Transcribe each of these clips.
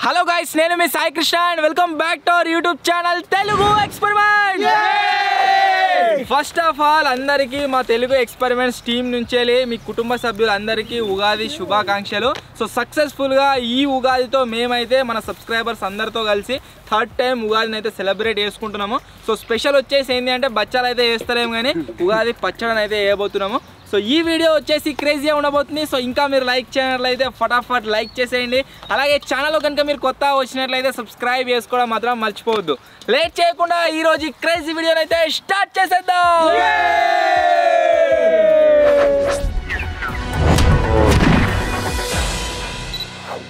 Hello guys, నేను మీ Sai Krishna and welcome back to our YouTube channel Telugu experiment. First of all అందరికీ మా Telugu experiments team నుంచి మీ కుటుంబ సభ్యులందరికీ ఉగాది శుభాకాంక్షలు. సో సక్సెస్ఫుల్గా ఈ ఉగాదితో మేమైతే మన సబ్స్క్రైబర్స్ అందరితో కలిసి థర్డ్ టైం ఉగాదిని అయితే సెలబ్రేట్ చేసుకుంటున్నాము. సో స్పెషల్ వచ్చేసి ఏంటి అంటే బచ్చాలు అయితే వేస్తలేము కానీ ఉగాది పచ్చడిని అయితే వేయబోతున్నాము. సో ఈ వీడియో వచ్చేసి క్రేజీగా ఉండబోతుంది. సో ఇంకా మీరు లైక్ చేయనట్లయితే ఫటాఫట్ లైక్ చేసేయండి. అలాగే ఛానల్ కనుక మీరు కొత్త వచ్చినట్లయితే సబ్స్క్రైబ్ చేసుకోవడం మాత్రం మర్చిపోవద్దు. లేట్ చేయకుండా ఈరోజు ఈ క్రేజీ వీడియోని అయితే స్టార్ట్ చేసేద్దాం.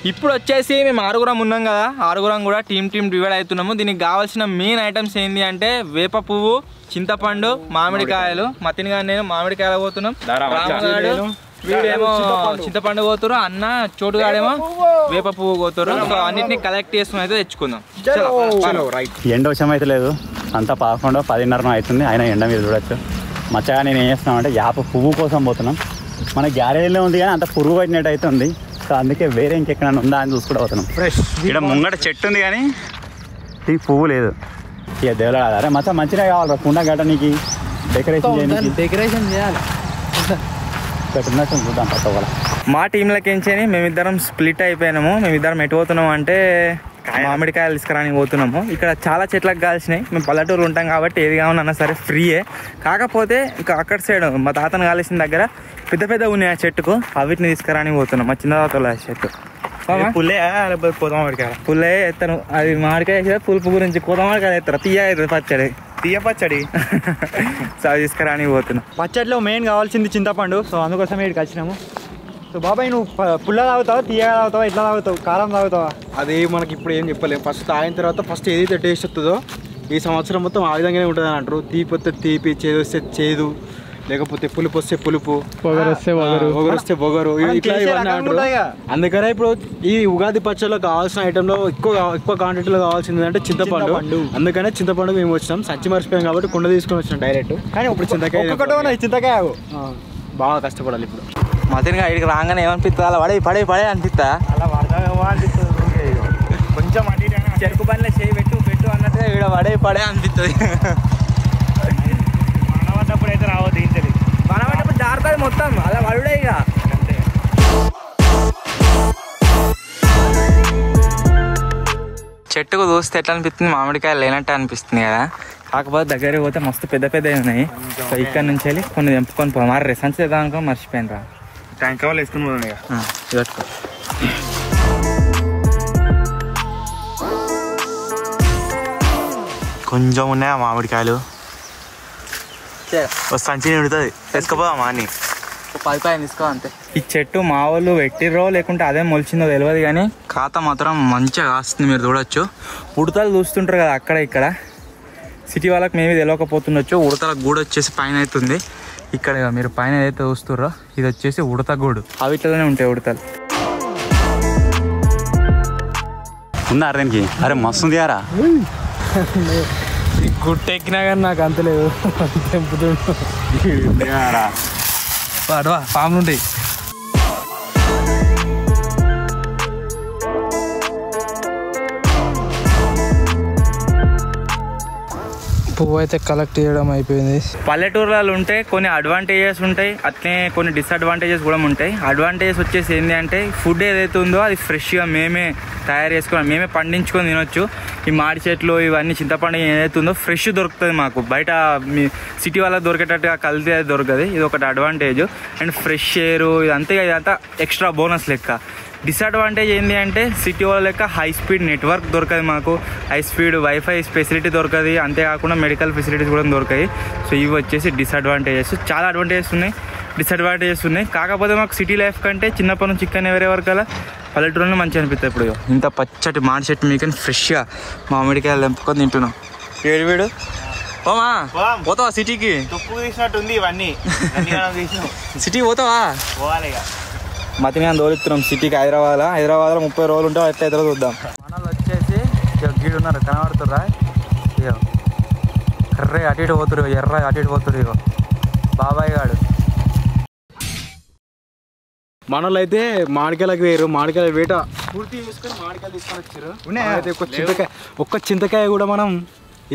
ఇప్పుడు వచ్చేసి మేము ఆరుగురం ఉన్నాం కదా, ఆరుగురం కూడా టీం డివైడ్ అవుతున్నాము. దీనికి కావాల్సిన మెయిన్ ఐటమ్స్ ఏంటి అంటే వేప పువ్వు, చింతపండు, మామిడికాయలు. మతిన్ గారు నేను మామిడికాయలు పోతున్నాం, రామగాడు వీడేమో చింతపండు పోతురు, అన్న చోటుగాడేమో వేప పువ్వు పోతురు. సో అన్నిటిని కలెక్ట్ చేసుకుని అయితే తెచ్చుకుందాం. ఎండ వచ్చం అయితే లేదు, అంతా 11, 10:30 అవుతుంది. అయినా ఎండ మీరు చూడొచ్చు. మచ్చగా నేను ఏం చేస్తున్నాం అంటే యాప పువ్వు కోసం పోతున్నాం. మన గ్యారేజ్లో ఉంది కానీ అంత పురుగు పట్టినట్టు అయితే ఉంది. సో అందుకే వేరే ఇంకెక్కడ ఉందా అని చూసుకుంటూ పోతున్నాం. ఫ్రెష్ ఇక్కడ ముంగట చెట్టు ఉంది కానీ దీనికి పువ్వు లేదు. ఇక దేవుడు అరే మచ్చా మంచిగా కావాలి కుండ గట్ట నీకు డెకరేషన్ చేయాలి. చూద్దాం పక్క కూడా. మా టీంలకించి మేమిద్దరం స్ప్లిట్ అయిపోయినాము. మేమిద్దరం ఎటు పోతున్నాము అంటే మామిడికాయలు తీసుకురానికి పోతున్నాము. ఇక్కడ చాలా చెట్లకు కాల్సినాయి. మేము పల్లెటూరు ఉంటాం కాబట్టి ఏది కావాలన్నా సరే ఫ్రీయే. కాకపోతే ఇక అక్కడ సైడ్ మా తాతను కాల్సిన దగ్గర పెద్ద పెద్ద ఉన్నాయి ఆ చెట్టుకు, అవిటిని తీసుకురానికి పోతున్నాం. మా చిన్న తాతల చెట్టు పుల్లే ఎత్తాను. అది మామిడికాయ పులుపు గురించి కోత మామిడికాయ ఎత్తారు, తీయ పచ్చడి సో అవి తీసుకురానికి పోతున్నాం. పచ్చడిలో మెయిన్ కావాల్సింది చింతపండు. సో అందుకోసం ఇక్కడికి వచ్చినాము. సో బాబాయ్ నువ్వు పుల్ల తాగుతావా, తీయగా తాగుతావా, ఎట్లా తాగుతావు, కారం తాగుతావా? అది మనకి ఇప్పుడు ఏం చెప్పలేము. ఫస్ట్ తాగిన తర్వాత ఫస్ట్ ఏదైతే టేస్ట్ వస్తుందో ఈ సంవత్సరం మొత్తం ఆ విధంగానే ఉంటుంది అని అంటారు. తీపి వస్తే తీపి, చేదు వస్తే చేదు, లేకపోతే పులుపు వస్తే పులుపు, ఒగరు వస్తే ఒగరు, ఇట్లా ఇవన్నీ అంటారు. అందుకనే ఇప్పుడు ఈ ఉగాది పచ్చడిలో కావాల్సిన ఐటెంలో ఎక్కువ క్వాంటిటీలో కావాల్సింది అంటే చింతపండు. అందుకనే చింతపండు మేము వచ్చినాం. సంచి మర్చిపోయాం కాబట్టి కుండ తీసుకొని వచ్చినాం డైరెక్ట్. కానీ ఇప్పుడు చింతకాయ బాగా కష్టపడాలి ఇప్పుడు. మతిన్గా ఇక్కడికి రాగానే ఏమనిపిస్తుంది, అలా పడే అనిపిస్తా, అలా కొంచెం చెరుకు పనిలో చేయి పెట్టు అన్నట్టుగా ఇక్కడ పడే అనిపిస్తుంది. మనవన్నప్పుడు అయితే రావద్దు, ఇంతది మనవన్నప్పుడు జారుతుంది మొత్తం, అలా పడుడే ఇక. చెట్టుకు చూస్తే ఎట్లా అనిపిస్తుంది, మామిడికాయలు లేనట్టు అనిపిస్తుంది కదా. కాకపోతే దగ్గరికి పోతే మస్తు పెద్ద పెద్దవి ఉన్నాయి. సో ఇక్కడ నుంచి వెళ్ళి కొన్ని తెంపుకొని పో. మరి రెసన్స్ చేద్దాం అనుకో మర్చిపోయాను రా. ట్యాంక్ వాళ్ళు వేసుకుని పోదాం ఇక. ఇదొట్టుకో. కొంచెం ఉన్నాయా మామిడికాయలు, సంచి నిడుతుంది, వేసుకపోదామా అని 10 తీసుకో అంతే. ఈ చెట్టు మా వాళ్ళు పెట్టిర్రో లేకుంటే అదే మొలిచిందో తెలియదు కానీ ఖాతా మాత్రం మంచిగా కాస్తుంది. మీరు చూడొచ్చు, ఉడతలు చూస్తుంటారు కదా అక్కడ ఇక్కడ. సిటీ వాళ్ళకి మేమే తెలియకపోతుండొచ్చు. ఉడతల గూడు వచ్చేసి పైన అవుతుంది. ఇక్కడ మీరు పైన ఏదైతే చూస్తుర్రో ఇది వచ్చేసి ఉడత గూడు. అవిట్లోనే ఉంటాయి ఉడతలు. ఉన్నారు దీనికి. అరే మస్తు ఉంది యారా, గుట్ట ఎక్కినా కానీ నాకు అంతలేదు. తెంపుతుంటా పాములు ఉంటాయి. పువ్వు అయితే కలెక్ట్ చేయడం అయిపోయింది. పల్లెటూర్లలో ఉంటే కొన్ని అడ్వాంటేజెస్ ఉంటాయి, అట్లనే కొన్ని డిసడ్వాంటేజెస్ కూడా ఉంటాయి. అడ్వాంటేజెస్ వచ్చేసి ఏంటి అంటే ఫుడ్ ఏదైతే ఉందో అది ఫ్రెష్గా మేమే తయారు చేసుకొని మేమే పండించుకొని తినొచ్చు. ఈ మాడి చెట్లు ఇవన్నీ చింతపండు ఏదైతే ఉందో ఫ్రెష్ దొరుకుతుంది మాకు. బయట మీ సిటీ వాళ్ళకి దొరికేటట్టుగా కల్తీ అది దొరకదు. ఇది ఒకటి అడ్వాంటేజ్. అండ్ ఫ్రెష్ ఎయిర్ ఇదంతా ఎక్స్ట్రా బోనస్ లెక్క. డిసడ్వాంటేజ్ ఏంటి అంటే సిటీ వాళ్ళ లెక్క హై స్పీడ్ నెట్వర్క్ దొరకదు మాకు, హై స్పీడ్ వైఫై ఫెసిలిటీ దొరకదు, అంతేకాకుండా మెడికల్ ఫెసిలిటీస్ కూడా దొరకాయి. సో ఇవి వచ్చేసి డిసడ్వాంటేజెస్. చాలా అడ్వాంటేజెస్ ఉన్నాయి, డిసడ్వాంటేజెస్ ఉన్నాయి. కాకపోతే మాకు సిటీ లైఫ్ కంటే చిన్నప్పటి నుంచి చికెన్ ఎవరే వరకు అలా పల్లెటూరులో మంచిగా అనిపిస్తుంది. ఇప్పుడు ఇంత పచ్చటి మాడి చెట్టు మీకు ఫ్రెష్గా మామిడికాయలు తెంపుకొని తింటున్నాం. వీడు పోమా పోతావా సిటీకి? తుప్పు తీసినట్టుంది ఇవన్నీ. సిటీ పోతావా? పోవాలి ఇక. మతిని తోలుతున్నాం సిటీకి. హైదరాబాద్లో 30 రోజులు ఉంటే ఎట్లా ఎదురు చూద్దాం. మనలు వచ్చేసి గీడు ఉన్నారు కనబడుతుర్రా, ఇగో కర్రే అటు ఇటు పోతురు, ఎర్ర అటు ఇటు పోతురు. ఇగో బాబాయ్ గాడు మనోళ్ళు అయితే మామిడికాయలకు వేరు, మామిడికాయల వేట పూర్తి చూసుకొని మామిడికాయలు తీసుకొని వచ్చారు. అయితే ఒక్క చింతకాయ కూడా మనం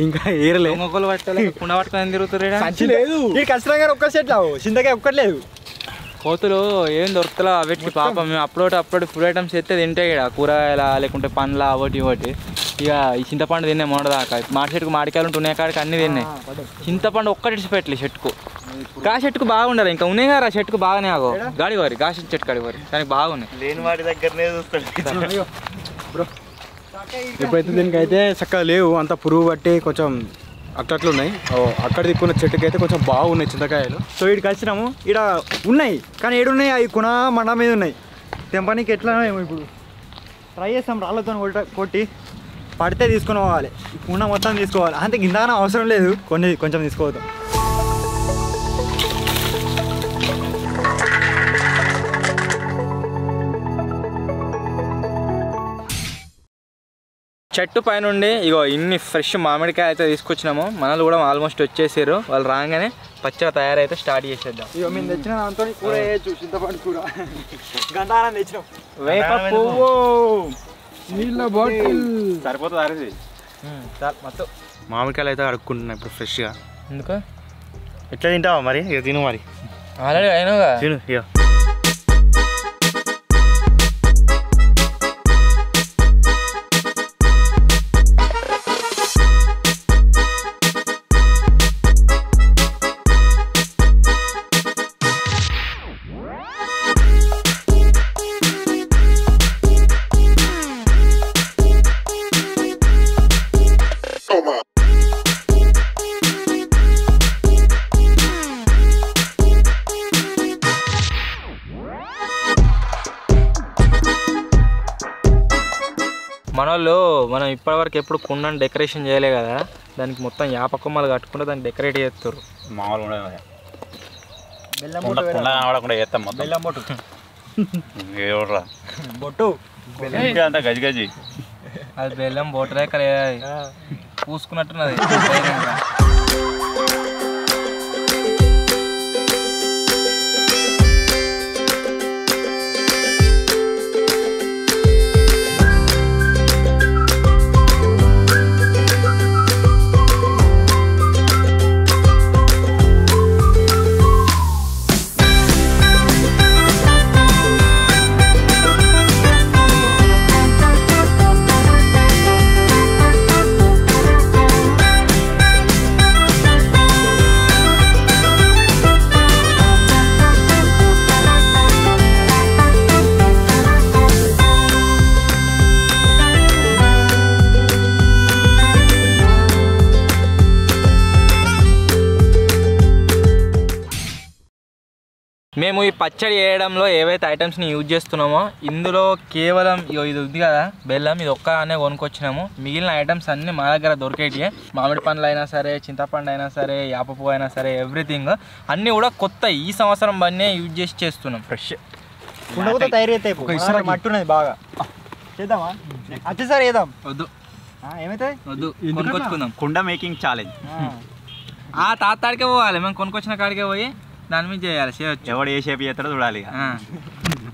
ఇంకా ఏరలే. ఒక్కొక్కరు పట్టాలి కుండ పట్టుకొని తిరుగుతారు. సంచి లేదు ఖచ్చితంగా ఒక్క సెట్ చింతకాయ ఒక్కటి లేదు. కోతులు ఏం దొరుకుతలా వీటికి పాపం. మేము అప్పుడు ఫుడ్ ఐటమ్స్ అయితే తింటాయి ఇక్కడ, కూరగాయల లేకుంటే పండ్ల ఒకటి ఒకటి. ఇక ఈ చింతపండు తిన్నాయి మొండదాకా. మాడి చెట్టుకు మామిడికాయలు ఉంటున్నాయి కాడికి అన్ని తిన్నాయి. చింతపండు ఒక్కటి పెట్టలే చెట్టుకు. గా చెట్టుకు బాగుండాలి, ఇంకా ఉన్నాయి కదా చెట్టుకు బాగానే ఆగో గాడి వారి గా చెట్టు కాడి వారి దానికి బాగున్నాయి. లేని వాటి దగ్గరనే చూస్తాడు బ్రో. ఇప్పుడైతే దీనికైతే చక్కగా లేవు, అంత పురుగు పట్టి కొంచెం అట్లట్లు ఉన్నాయి. అక్కడ దిక్కున్న చెట్టుకి అయితే కొంచెం బాగున్నాయి చింతకాయలు. సో ఇక్కడికి వచ్చినాము, ఇక్కడ ఉన్నాయి కానీ ఏడున్నాయి అవి కుణ మండ మీద ఉన్నాయి. తెంపనికి ఎట్లా ఇప్పుడు ట్రై చేస్తాం, రాళ్ళతో కొట్టి పడితే తీసుకుని పోవాలి. ఈ కుండ మొత్తం తీసుకోవాలి, అంతే గిందాన అవసరం లేదు, కొంచెం తీసుకోవద్దు. చెట్టు పైనుండి ఇగో ఇన్ని ఫ్రెష్ మామిడికాయ అయితే తీసుకొచ్చినాము. మనలు కూడా ఆల్మోస్ట్ వచ్చేసారు. వాళ్ళు రాగానే పచ్చగా తయారైతే స్టార్ట్ చేసేద్దాం. ఇక మేము తెచ్చిన దాంతో కూర వేయచ్చు, చింతపండు కూర. గంధానం తెచ్చినాం. వేప పువ్వు, నీళ్ళ బాటిల్ సరిపోతుంది అరేది. మొత్తం మామిడికాయలు అయితే అడుక్కుంటున్నాయి ఇప్పుడు ఫ్రెష్గా. ఎందుకు ఎట్లా తింటావా మరి? ఇక తిను మరి, ఆల్రెడీ అయినాగా తిను. ఇక మనోళ్ళు మనం ఇప్పటివరకు ఎప్పుడు కుండను డెకరేషన్ చేయలే కదా, దానికి మొత్తం యాప కొమ్మలు కట్టుకుంటే దాన్ని డెకరేట్ చేస్తారు. మామూలుగా కనబడకుండా చేస్తాం మొత్తం. బెల్లం బొట్టు ఎవడరా బొట్టు అంతా గజి గజి. అది బెల్లం బోటరేక పూసుకున్నట్టున్నది. మేము ఈ పచ్చడి చేయడంలో ఏవైతే ఐటమ్స్ని యూజ్ చేస్తున్నామో ఇందులో కేవలం ఇది ఉంది కదా బెల్లం, ఇది ఒక్కనే కొనుక్కొచ్చినాము. మిగిలిన ఐటమ్స్ అన్నీ మా దగ్గర దొరికేటివి. మామిడి పండ్లు అయినా సరే, చింతపండు అయినా సరే, యాప పువ్వు అయినా సరే, ఎవ్రీథింగ్ అన్నీ కూడా కొత్త ఈ సంవత్సరం బన్నే యూజ్ చేసి చేస్తున్నాం. ఫ్రెష్ కుండతో తయారు అవుతాయి. మట్టి ఉన్నది బాగా చేద్దామా? వచ్చేసారి వేద్దాం. వద్దు ఏమైతే వద్దు, కొనుక్కొచ్చుకుందాం. కుండ మేకింగ్ ఛాలెంజ్. ఆ తాతాడికే పోవాలి, మేము కొనుక్కొచ్చిన కాడికే పోయి దాని మీద చేయాలి, చేయవచ్చు. ఎవడు ఏ షేప్ చేస్తాడో చూడాలి.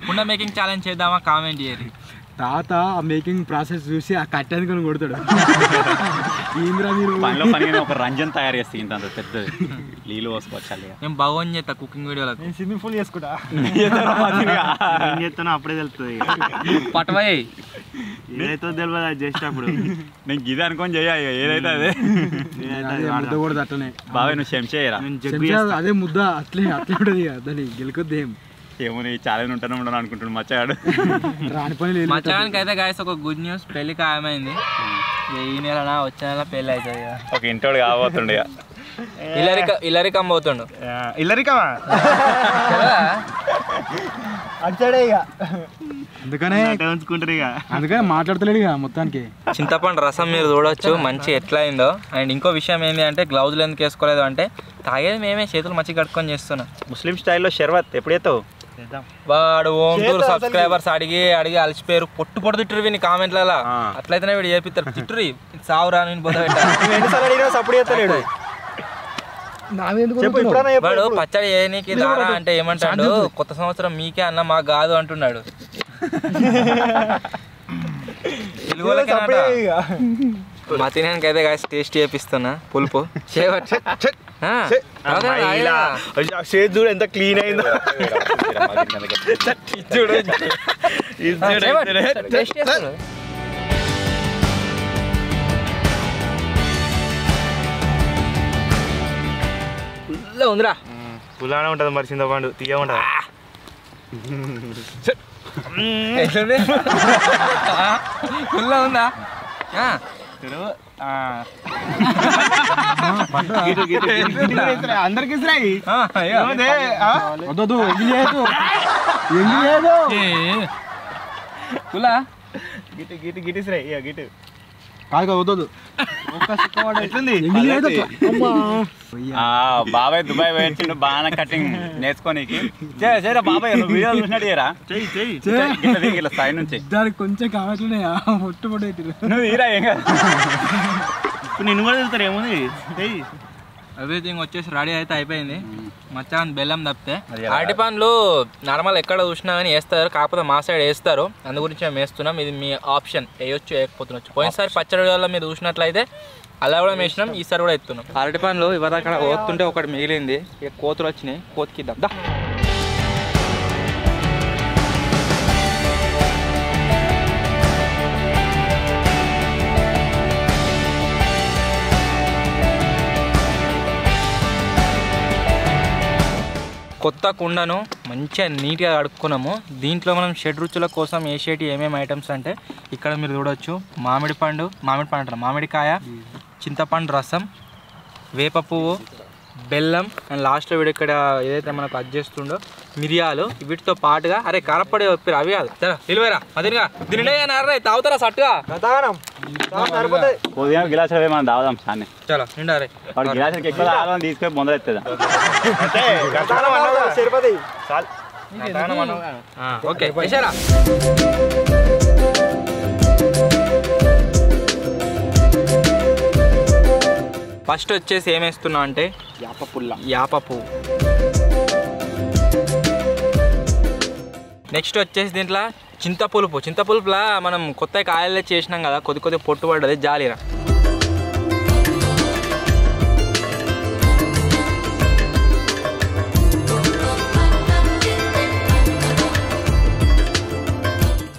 కుండ మేకింగ్ ఛాలెంజ్ చేద్దామా? కామెంట్ చేయరు. తాత ఆ మేకింగ్ ప్రాసెస్ చూసి ఆ కట్టెని కొని కొడతాడు. పనిలో పని ఒక రంజన్ తయారు చేస్తే ఇంత పెద్దది నీళ్ళు పోసుకోవచ్చు. నేను బాగోని చేస్తా కుకింగ్ వీడియోలకు. నేను స్విమ్మింగ్ పూల్ చేసుకుంటా. ఏం చేస్తానో అప్పుడే తెలుస్తుంది. పట్టవాయి ఏదైతే తెలియదు అది చేసేటప్పుడు నేను గిది అనుకొని చెయ్యాలి, ఏదైతే అదే ముద్ద కూడా అట్లనే. బాబాయ్ నువ్వు చెంచేయరా? అదే ముద్ద అట్లే అట్లే ఉంటుంది దాన్ని గెలుకొద్ది. ఏమో ఛాలెంజ్ ఉంటాను ఉండను అనుకుంటున్నాడు మచ్చగాడు. రాని పని లేదు. మచ్చానికి అయితే గాయస్ ఒక గుడ్ న్యూస్, పెళ్లి ఖాయమైంది. ఈ నెల వచ్చే నెల పెళ్ళి అవుతుంది. ఒక ఇంటోడు కాబోతుండే ఇల్లరికం పోతుండు. ఇల్లరికమా అడిచాడే ఇక. అందుకనే ఉంచుకుంటారు ఇక, అందుకనే మాట్లాడతలేడు ఇక మొత్తానికి. చింతపండు రసం మీరు చూడొచ్చు మంచి ఎట్లా అయిందో. అండ్ ఇంకో విషయం ఏంటి అంటే గ్లౌజులు ఎందుకు వేసుకోలేదు అంటే తాగేది మేమే, చేతులు మంచిగా కట్టుకొని చేస్తున్నాం. ముస్లిం స్టైల్లో షర్బత్ ఎప్పుడు ఎత్తావు? వాడు ఓంటూరు సబ్స్క్రైబర్స్ అడిగి అలసిపోయారు, పొట్టు తిట్టురు వీని కామెంట్లలో. అట్లయితేనే వీడు చేపిస్తారు, తిట్టురు సావురా నేను బొద్ద పెట్టాను. అప్పుడు చేస్తలేడు. చెప్పు ఇప్పుడన్నా చెప్పు వాడు పచ్చడి చేయనీకి దారా అంటే ఏమంటాడు, కొత్త సంవత్సరం మీకే అన్న మాకు కాదు అంటున్నాడు. మా తినానికి అయితే కాదు టేస్ట్ చేపిస్తున్నా పులుపు. చూడు ఎంత క్లీన్ అయిందో. ఉందిరా పులానే ఉంటుంది మరి చింతపండు తీయ ఉంటుంది. పుల్ల ఉందా? అందరికి పుల్ల గిటి గిటి గిటిసిరా గిటి కాదు వద్దు బాబాయ్ దుబాయ్ పోయించిండు బాగా కటింగ్ నేర్చుకోనికి. చేయరా బాబాయ్, నువ్వు వీడియో చూసినట్టు చేయరా ఇలా స్థాయి నుంచి దానికి కొంచెం కావట్లేయా మొట్టమొదటి నువ్వు తీరా ఏం కాదు. నిన్ను కూడా వెళ్తారు ఏముంది. ఎవ్రీథింగ్ వచ్చేసి రెడీ అయితే అయిపోయింది. మచ్చాన్ బెల్లం తప్పితే అరటి పండ్లు నార్మల్ ఎక్కడ చూసినా కానీ వేస్తారు, కాకపోతే మా సైడ్ వేస్తారు. అందు గురించి మేము వేస్తున్నాం. ఇది మీ ఆప్షన్, వేయొచ్చు వేయకపోతున్నచ్చు. పోయినసారి పచ్చడి వల్ల మీరు చూసినట్లయితే అలా కూడా వేసినాం, ఈసారి కూడా ఎత్తున్నాం. అరటి పండ్లు ఇవాళ అక్కడ కోతుంటే ఒకటి మిగిలింది, ఇక కోతులు వచ్చినాయి, కోతికిద్దాం దా. కొత్త కుండను మంచిగా నీట్గా కడుక్కున్నాము. దీంట్లో మనం షెడ్ రుచుల కోసం వేసేటి ఏమేమి ఐటమ్స్ అంటే ఇక్కడ మీరు చూడవచ్చు. మామిడికాయ, చింతపండు రసం, వేప పువ్వు, బెల్లం అండ్ లాస్ట్లో వీడు ఇక్కడ ఏదైతే మనకు అడ్జస్తుండో మిరియాలు. వీటితో పాటుగా అరే కారపొడి ఒప్పిరు అవి కాదు సరే నిలువేరా అదిగా దీనినే నారే తాగుతారా సట్టుగా గిలాసులు మనం దాదాం సాన్ని చలో నిండారే వాడు గిలాసులకి ఎక్కువ తాగడం తీసుకొని మొదలెత్తదా. ఓకే ఫస్ట్ వచ్చేసి ఏమేస్తున్నా అంటే యాప పువ్వు. నెక్స్ట్ వచ్చేసి దీంట్లో చింతపులుపులా మనం కొత్త కాయలే చేసినాం కదా, కొద్ది పొట్టు పడ్డది జాలిరా.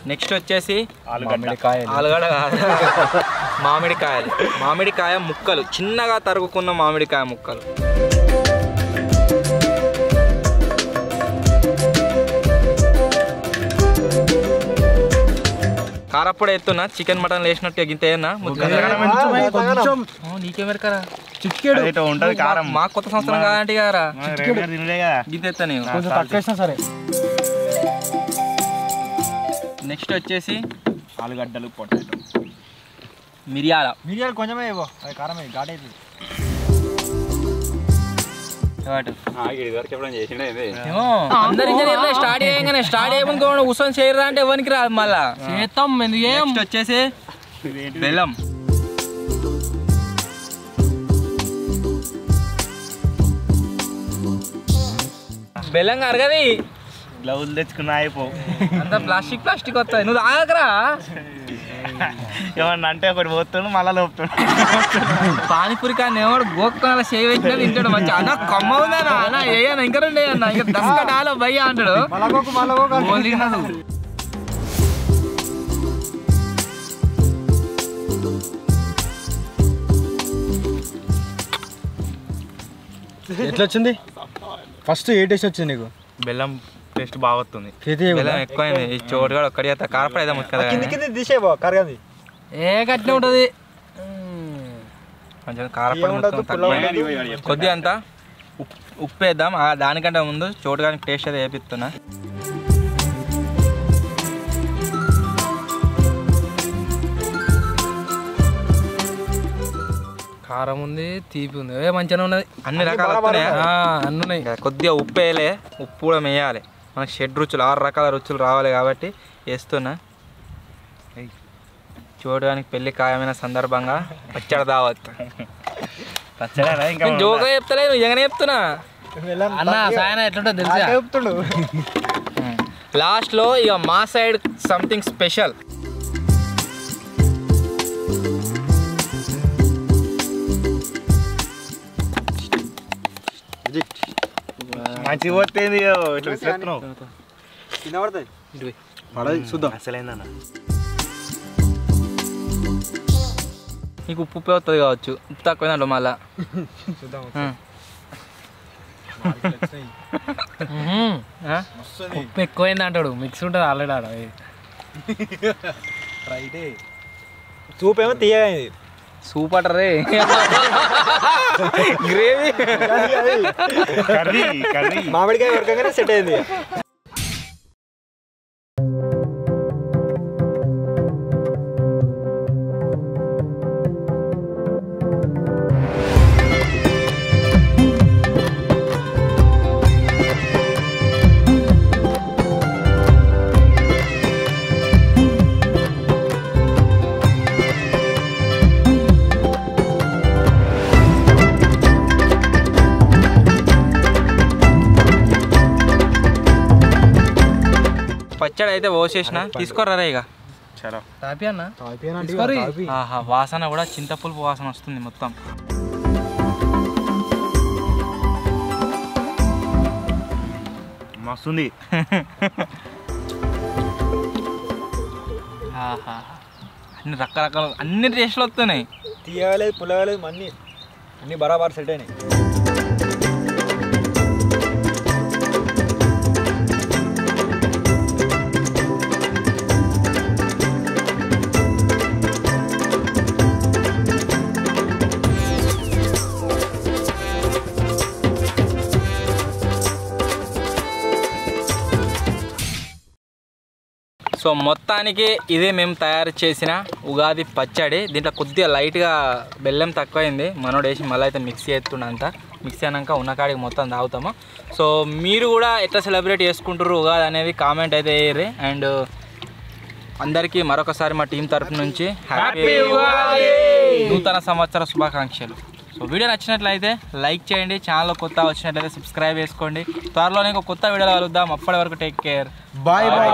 నెక్స్ట్ వచ్చేసి ఆలుగడ్డ మామిడికాయ ముక్కలు, చిన్నగా తరుగుకున్న మామిడికాయ ముక్కలు. కారప్పొడి ఎత్తున్నా, చికెన్ మటన్ వేసినట్టు గింత ఏనా నీకేమెరకరా ఉంటది కారం. మాకు కొత్త సంవత్సరం కాదంటే కదరా గింత ఎత్తా నేను. సరే నెక్స్ట్ వచ్చేసి ఆలుగడ్డలు, పొటాటో, మిరియాలు కొంచెమే ఇవ్వ, అది కారం ఘాట్ అవుతుంది. స్టార్ట్ చేయగానే కూర్చొని చేయరా అంటే ఎవరికి రాదు మళ్ళా చేస్తాం. నెక్స్ట్ వచ్చేసి బెల్లం, బెల్లం అరగది. గ్లౌజ్ తెచ్చుకున్నా అయిపో అంత ప్లాస్టిక్ వస్తాయి. నువ్వు తాగకరా ఏమన్నా అంటే ఒకటి పోతాను మళ్ళా లోపుతాడు. పానీపూరి కానీ ఎవడు గోక్కల సేవ్ పెట్టినా తింటాడు మంచిగా. అన్న కమ్మ ఉందన్నా అన్న ఏయన్నా ఇంకా రెండు అన్న ఇంకా దసగా డాలో భయ్యా అంటాడు. ఎట్లా వచ్చింది? ఫస్ట్ ఏ టేస్ట్ వచ్చింది నీకు? బెల్లం టేస్ట్ బాగా వస్తుంది. బెల్లం ఎక్కువైంది. ఈ చోటుగా ఒక్కడి కారపడి అయితే కింద తీసేవో కరగది ఏ గట్టిన ఉంటుంది. కొంచెం కారపడి కొద్దిగా అంతా ఉప్పు వేద్దాం. దానికంటే ముందు చోటుగా టేస్ట్ అయితే వేపిస్తున్నా. కారం ఉంది, తీపి ఉంది, మంచిగా ఉన్నది. అన్ని రకాల అన్నీ ఉన్నాయి. కొద్దిగా ఉప్పు వేయలే, ఉప్పు కూడా వేయాలి. మనకు 7 రుచులు 6 రకాల రుచులు రావాలి కాబట్టి వేస్తున్నా. చూడడానికి పెళ్లి ఖాయమైన సందర్భంగా పచ్చడి దావత్. పచ్చడా ఇంకా జోగా చెప్తలేదు నిజంగానే చెప్తున్నా అన్న సాయన ఎట్లుంటో తెలుసా చెప్తుండు లాస్ట్లో ఇక మా సైడ్ సంథింగ్ స్పెషల్. మంచి పోతుంది ఇట్లా విసిరేస్తున్నావు. కింద పడతాయి పడది చూద్దాం. అసలైందన్న నీకు ఉప్పు ఉప్పు వస్తుంది కావచ్చు, ఉప్పు తక్కువ మళ్ళా. ఉప్పు ఎక్కువైంది అంటాడు, మిక్స్ ఉంటుంది ఆల్రెడీ ఆడ. సూప్ ఏమో తీయగా సూపర్ రే గ్రేవీ కర్రీ మామిడికాయ ఉరకంగానే సెట్ అయింది. పచ్చడి అయితే పోసేసిన, తీసుకోరా ఇక. చలో తాపి అన్న, తాపి. ఆహా వాసన కూడా చింతపులుపు వాసన వస్తుంది మొత్తం. మస్తుంది. ఆహా అన్ని రకరకాల అన్ని టేస్ట్లు వస్తున్నాయి. తీయలేదు పులగలేదు అన్ని బరాబర్ సెట్ అయినాయి. సో మొత్తానికి ఇదే మేము తయారు చేసిన ఉగాది పచ్చడి. దీంట్లో కొద్దిగా లైట్గా బెల్లం తక్కువైంది, మనోడు వేసి మళ్ళీ అయితే మిక్సీ ఎత్తుండంత. మిక్సీ అయినాక ఉన్న కాడికి మొత్తం తాగుతాము. సో మీరు కూడా ఎట్లా సెలబ్రేట్ చేసుకుంటారు ఉగాది అనేది కామెంట్ అయితే వేయరు. అండ్ అందరికీ మరొకసారి మా టీం తరఫు నుంచి హ్యాపీ ఉగాది, నూతన సంవత్సర శుభాకాంక్షలు. సో వీడియో నచ్చినట్లయితే లైక్ చేయండి, ఛానల్లో కొత్త వచ్చినట్లయితే సబ్స్క్రైబ్ చేసుకోండి. త్వరలోనే ఒక కొత్త వీడియోలో కలుద్దాం. అప్పటి వరకు టేక్ కేర్, బాయ్ బాయ్.